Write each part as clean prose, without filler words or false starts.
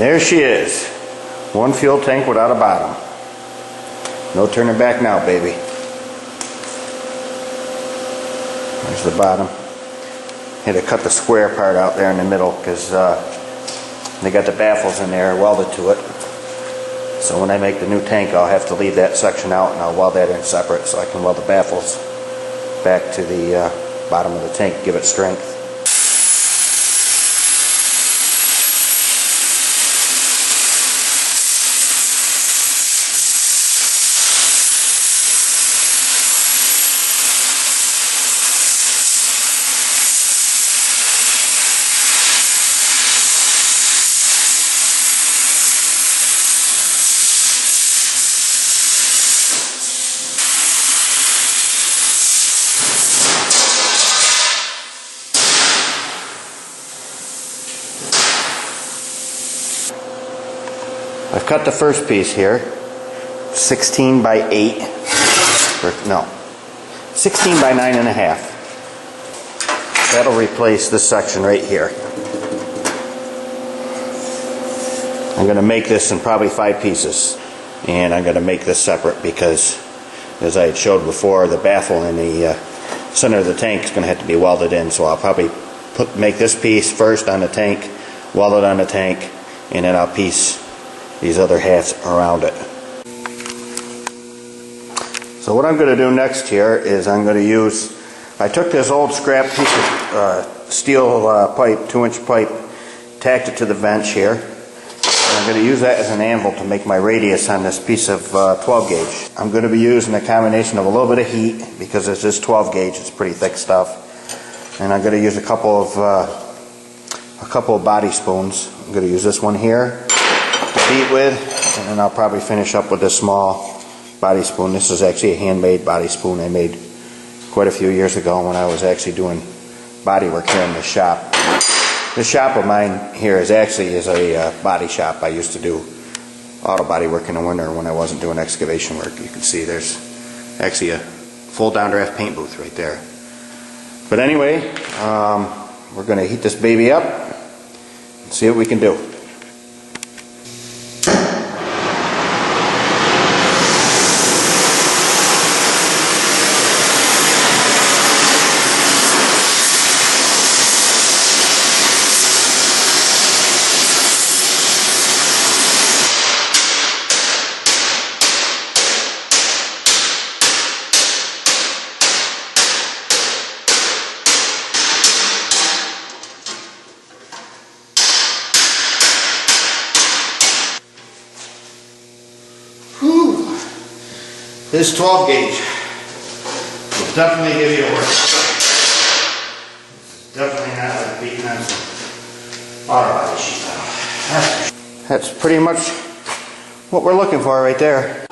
there she is. One fuel tank without a bottom. No turning back now, baby. There's the bottom. Had to cut the square part out there in the middle because they got the baffles in there welded to it. So when I make the new tank, I'll have to leave that section out and I'll weld that in separate so I can weld the baffles back to the bottom of the tank, give it strength. I've cut the first piece here, 16 by 8, or no, 16 by 9.5. That'll replace this section right here. I'm going to make this in probably 5 pieces, and I'm going to make this separate because, as I had showed before, the baffle in the center of the tank is going to have to be welded in, so I'll probably make this piece first on the tank, weld it on the tank, and then I'll piece these other halves around it. So what I'm going to do next here is I'm going to use, I took this old scrap piece of steel pipe, 2-inch pipe, tacked it to the bench here, and I'm going to use that as an anvil to make my radius on this piece of 12 gauge. I'm going to be using a combination of a little bit of heat because it's just 12 gauge, it's pretty thick stuff, and I'm going to use a couple of body spoons. I'm going to use this one here beat with, and then I'll probably finish up with this small body spoon. This is actually a handmade body spoon I made quite a few years ago when I was actually doing body work here in the shop. This shop of mine here is a body shop. I used to do auto body work in the winter when I wasn't doing excavation work. You can see there's actually a full downdraft paint booth right there. But anyway, we're going to heat this baby up and see what we can do. This 12 gauge will definitely give you a work. It's definitely not like beating on some auto body sheet metal. That's pretty much what we're looking for right there.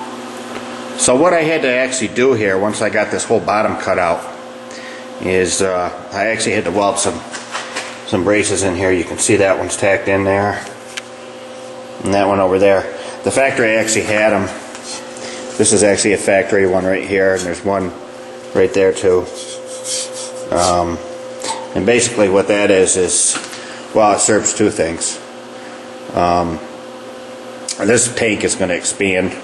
So what I had to actually do here once I got this whole bottom cut out is I actually had to weld some braces in here. You can see that one's tacked in there and that one over there. The factory actually had them. This is actually a factory one right here, and there's one right there too. And basically what that is, well, it serves 2 things. This tank is going to expand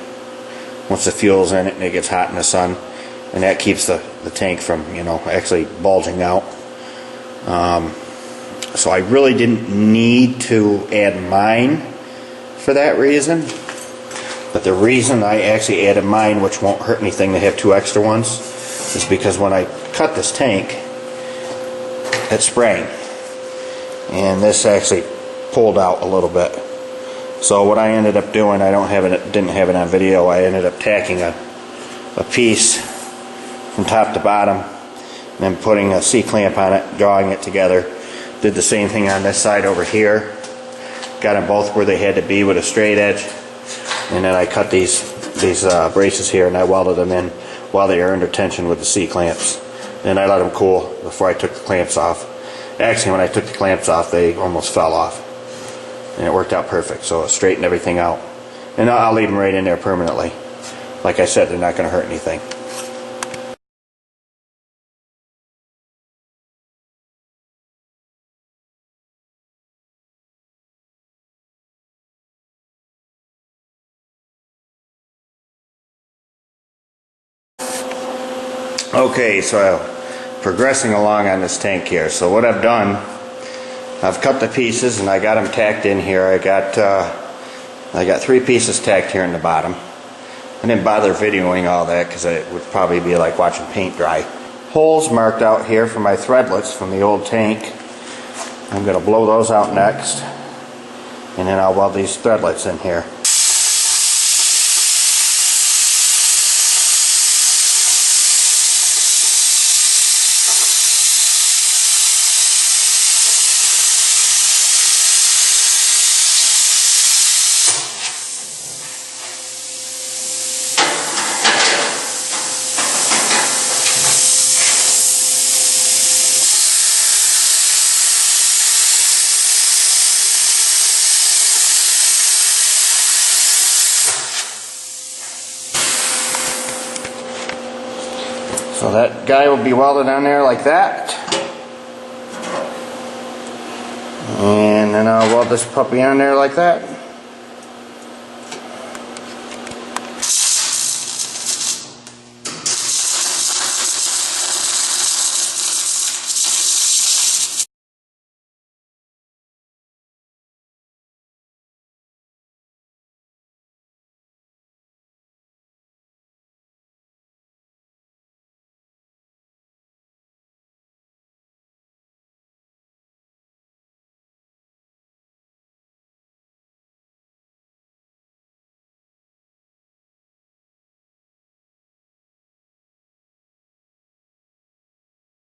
once the fuel's in it and it gets hot in the sun, and that keeps the tank from, actually bulging out. So I really didn't need to add mine for that reason. But the reason I actually added mine, which won't hurt anything to have 2 extra ones, is because when I cut this tank, it sprang. And this actually pulled out a little bit. So what I ended up doing, didn't have it on video, I ended up tacking a piece from top to bottom, and then putting a C-clamp on it, drawing it together. Did the same thing on this side over here. Got them both where they had to be with a straight edge. And then I cut these braces here and I welded them in while they are under tension with the C-clamps. Then I let them cool before I took the clamps off. Actually, when I took the clamps off, they almost fell off. And it worked out perfect, so it straightened everything out. And I'll leave them right in there permanently. Like I said, they're not going to hurt anything. Okay, so progressing along on this tank here. So what I've done, I've cut the pieces and I got them tacked in here. I got 3 pieces tacked here in the bottom. I didn't bother videoing all that because it would probably be like watching paint dry. Holes marked out here for my threadlets from the old tank. I'm going to blow those out next, and then I'll weld these threadlets in here. So that guy will be welded on there like that. And then I'll weld this puppy on there like that.